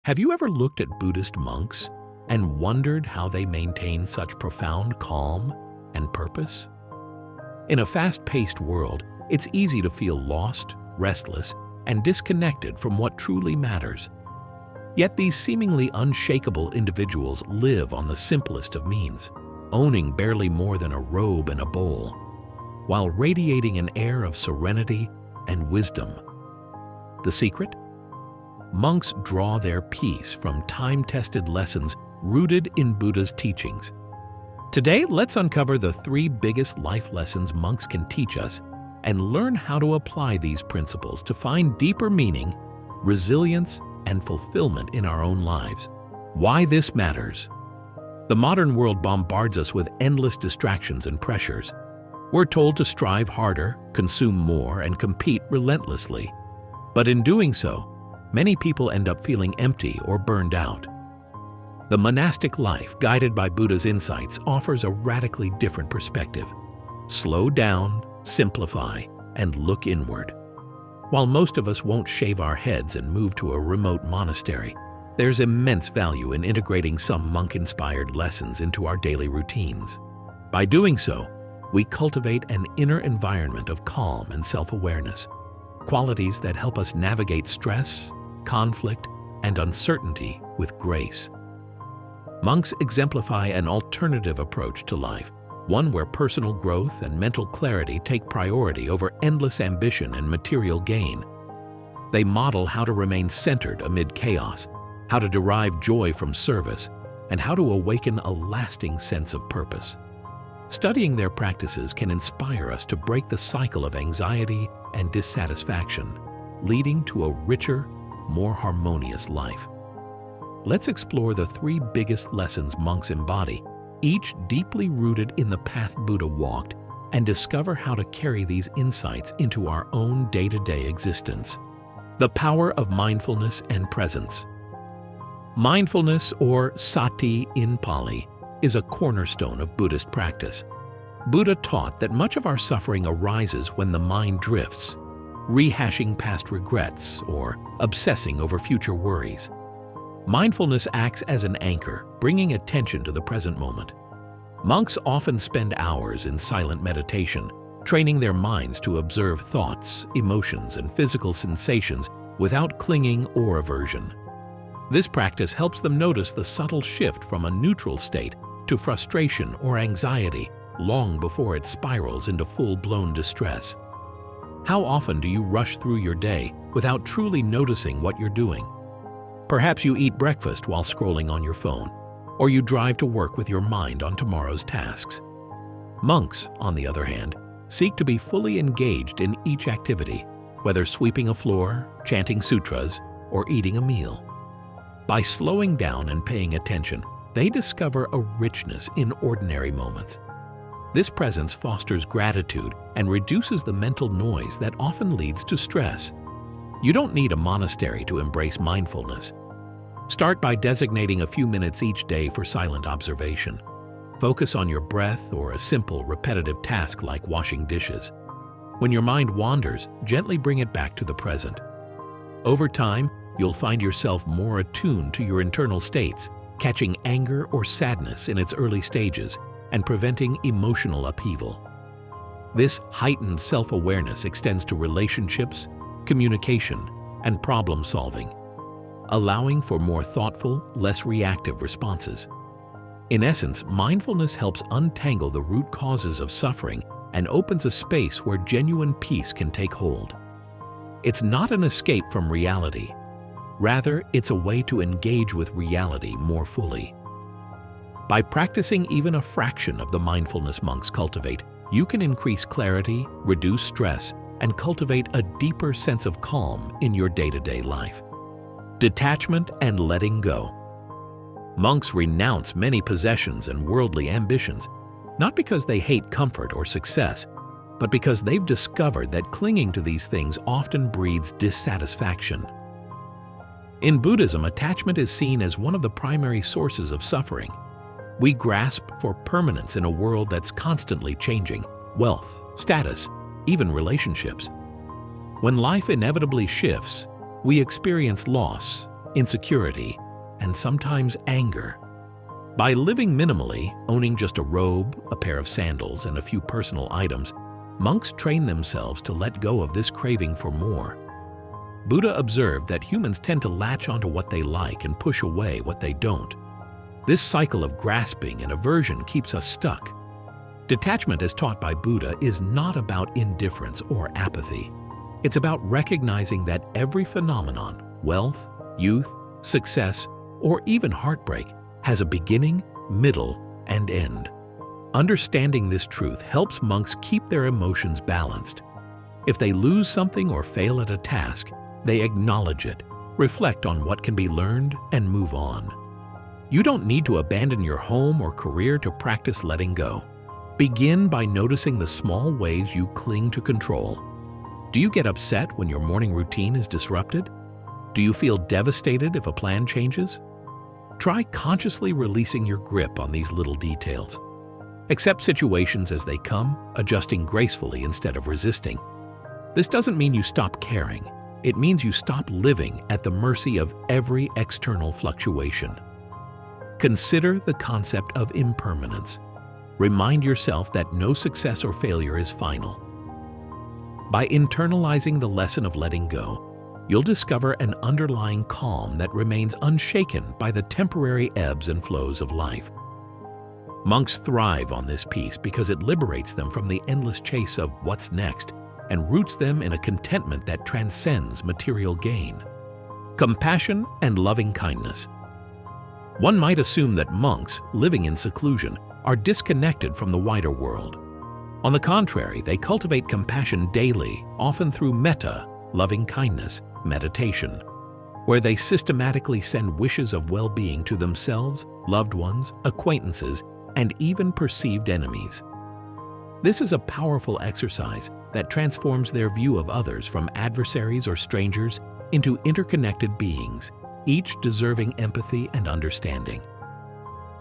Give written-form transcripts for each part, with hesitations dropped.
Have you ever looked at Buddhist monks and wondered how they maintain such profound calm and purpose? In a fast-paced world, it's easy to feel lost, restless, and disconnected from what truly matters. Yet these seemingly unshakable individuals live on the simplest of means, owning barely more than a robe and a bowl, while radiating an air of serenity and wisdom. The secret? Monks draw their peace from time-tested lessons rooted in Buddha's teachings. Today, let's uncover the 3 biggest life lessons monks can teach us and learn how to apply these principles to find deeper meaning, resilience, and fulfillment in our own lives. Why this matters. The modern world bombards us with endless distractions and pressures. We're told to strive harder, consume more, and compete relentlessly. But in doing so, many people end up feeling empty or burned out. The monastic life, guided by Buddha's insights, offers a radically different perspective. Slow down, simplify, and look inward. While most of us won't shave our heads and move to a remote monastery, there's immense value in integrating some monk-inspired lessons into our daily routines. By doing so, we cultivate an inner environment of calm and self-awareness, qualities that help us navigate stress, conflict, and uncertainty with grace. Monks exemplify an alternative approach to life, one where personal growth and mental clarity take priority over endless ambition and material gain. They model how to remain centered amid chaos, how to derive joy from service, and how to awaken a lasting sense of purpose. Studying their practices can inspire us to break the cycle of anxiety and dissatisfaction, leading to a richer, more harmonious life. Let's explore the 3 biggest lessons monks embody, each deeply rooted in the path Buddha walked, and discover how to carry these insights into our own day-to-day existence. The power of mindfulness and presence. Mindfulness, or sati in Pali, is a cornerstone of Buddhist practice. Buddha taught that much of our suffering arises when the mind drifts, rehashing past regrets or obsessing over future worries. Mindfulness acts as an anchor, bringing attention to the present moment. Monks often spend hours in silent meditation, training their minds to observe thoughts, emotions, and physical sensations without clinging or aversion. This practice helps them notice the subtle shift from a neutral state to frustration or anxiety long before it spirals into full-blown distress. How often do you rush through your day without truly noticing what you're doing? Perhaps you eat breakfast while scrolling on your phone, or you drive to work with your mind on tomorrow's tasks. Monks, on the other hand, seek to be fully engaged in each activity, whether sweeping a floor, chanting sutras, or eating a meal. By slowing down and paying attention, they discover a richness in ordinary moments. This presence fosters gratitude and reduces the mental noise that often leads to stress. You don't need a monastery to embrace mindfulness. Start by designating a few minutes each day for silent observation. Focus on your breath or a simple, repetitive task like washing dishes. When your mind wanders, gently bring it back to the present. Over time, you'll find yourself more attuned to your internal states, catching anger or sadness in its early stages and preventing emotional upheaval. This heightened self-awareness extends to relationships, communication, and problem-solving, allowing for more thoughtful, less reactive responses. In essence, mindfulness helps untangle the root causes of suffering and opens a space where genuine peace can take hold. It's not an escape from reality. Rather, it's a way to engage with reality more fully. By practicing even a fraction of the mindfulness monks cultivate, you can increase clarity, reduce stress, and cultivate a deeper sense of calm in your day-to-day life. Detachment and letting go. Monks renounce many possessions and worldly ambitions, not because they hate comfort or success, but because they've discovered that clinging to these things often breeds dissatisfaction. In Buddhism, attachment is seen as one of the primary sources of suffering. We grasp for permanence in a world that's constantly changing: wealth, status, even relationships. When life inevitably shifts, we experience loss, insecurity, and sometimes anger. By living minimally, owning just a robe, a pair of sandals, and a few personal items, monks train themselves to let go of this craving for more. Buddha observed that humans tend to latch onto what they like and push away what they don't. This cycle of grasping and aversion keeps us stuck. Detachment, as taught by Buddha, is not about indifference or apathy. It's about recognizing that every phenomenon, wealth, youth, success, or even heartbreak, has a beginning, middle, and end. Understanding this truth helps monks keep their emotions balanced. If they lose something or fail at a task, they acknowledge it, reflect on what can be learned, and move on. You don't need to abandon your home or career to practice letting go. Begin by noticing the small ways you cling to control. Do you get upset when your morning routine is disrupted? Do you feel devastated if a plan changes? Try consciously releasing your grip on these little details. Accept situations as they come, adjusting gracefully instead of resisting. This doesn't mean you stop caring. It means you stop living at the mercy of every external fluctuation. Consider the concept of impermanence. Remind yourself that no success or failure is final. By internalizing the lesson of letting go, you'll discover an underlying calm that remains unshaken by the temporary ebbs and flows of life. Monks thrive on this peace because it liberates them from the endless chase of what's next and roots them in a contentment that transcends material gain. Compassion and loving kindness. One might assume that monks, living in seclusion, are disconnected from the wider world. On the contrary, they cultivate compassion daily, often through metta, loving kindness, meditation, where they systematically send wishes of well-being to themselves, loved ones, acquaintances, and even perceived enemies. This is a powerful exercise that transforms their view of others from adversaries or strangers into interconnected beings, each deserving empathy and understanding.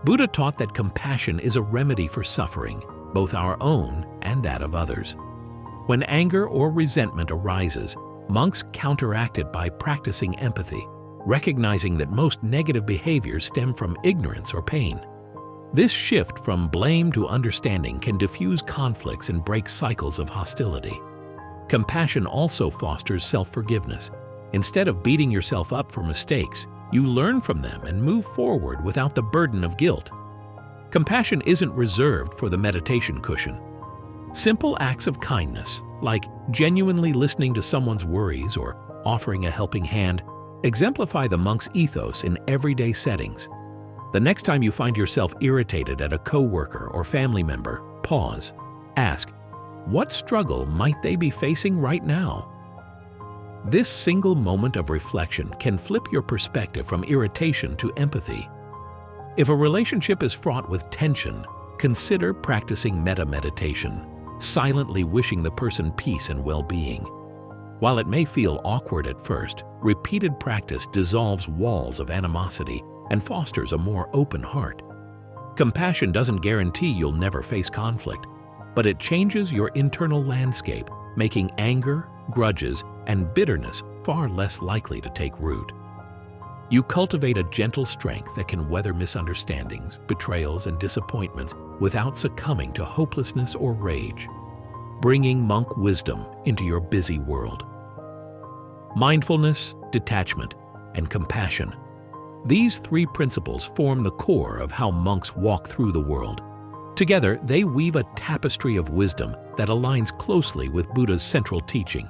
Buddha taught that compassion is a remedy for suffering, both our own and that of others. When anger or resentment arises, monks counteract it by practicing empathy, recognizing that most negative behaviors stem from ignorance or pain. This shift from blame to understanding can diffuse conflicts and break cycles of hostility. Compassion also fosters self-forgiveness. Instead of beating yourself up for mistakes, you learn from them and move forward without the burden of guilt. Compassion isn't reserved for the meditation cushion. Simple acts of kindness, like genuinely listening to someone's worries or offering a helping hand, exemplify the monk's ethos in everyday settings. The next time you find yourself irritated at a coworker or family member, pause. Ask, what struggle might they be facing right now? This single moment of reflection can flip your perspective from irritation to empathy. If a relationship is fraught with tension, consider practicing metta meditation, silently wishing the person peace and well-being. While it may feel awkward at first, repeated practice dissolves walls of animosity and fosters a more open heart. Compassion doesn't guarantee you'll never face conflict, but it changes your internal landscape, making anger, grudges, and bitterness far less likely to take root. You cultivate a gentle strength that can weather misunderstandings, betrayals, and disappointments without succumbing to hopelessness or rage, bringing monk wisdom into your busy world. Mindfulness, detachment, and compassion. These three principles form the core of how monks walk through the world. Together, they weave a tapestry of wisdom that aligns closely with Buddha's central teaching.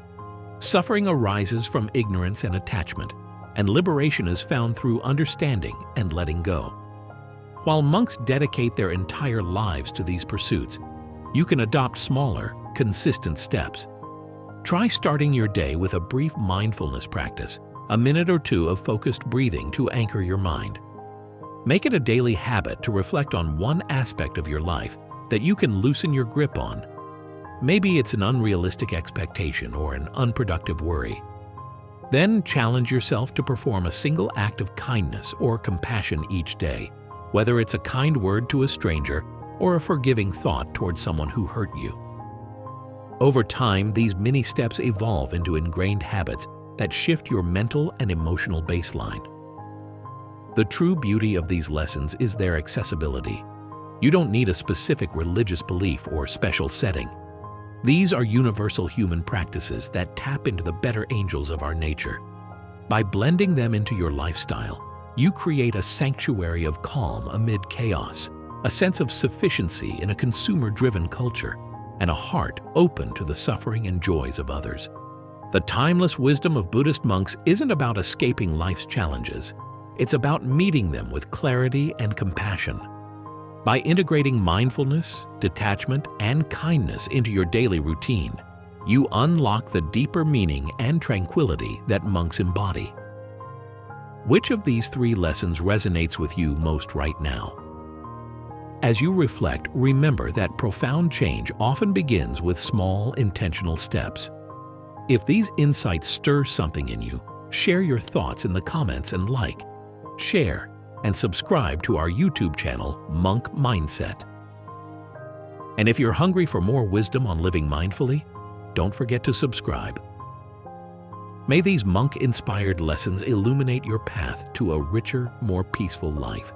Suffering arises from ignorance and attachment, and liberation is found through understanding and letting go. While monks dedicate their entire lives to these pursuits, you can adopt smaller, consistent steps. Try starting your day with a brief mindfulness practice, a minute or two of focused breathing to anchor your mind. Make it a daily habit to reflect on one aspect of your life that you can loosen your grip on. Maybe it's an unrealistic expectation or an unproductive worry. Then challenge yourself to perform a single act of kindness or compassion each day, whether it's a kind word to a stranger or a forgiving thought towards someone who hurt you. Over time, these mini steps evolve into ingrained habits that shift your mental and emotional baseline. The true beauty of these lessons is their accessibility. You don't need a specific religious belief or special setting. These are universal human practices that tap into the better angels of our nature. By blending them into your lifestyle, you create a sanctuary of calm amid chaos, a sense of sufficiency in a consumer-driven culture, and a heart open to the suffering and joys of others. The timeless wisdom of Buddhist monks isn't about escaping life's challenges. It's about meeting them with clarity and compassion. By integrating mindfulness, detachment, and kindness into your daily routine, you unlock the deeper meaning and tranquility that monks embody. Which of these three lessons resonates with you most right now? As you reflect, remember that profound change often begins with small, intentional steps. If these insights stir something in you, share your thoughts in the comments and like, share, and subscribe to our YouTube channel, Monk Mindset. And if you're hungry for more wisdom on living mindfully, don't forget to subscribe. May these monk-inspired lessons illuminate your path to a richer, more peaceful life.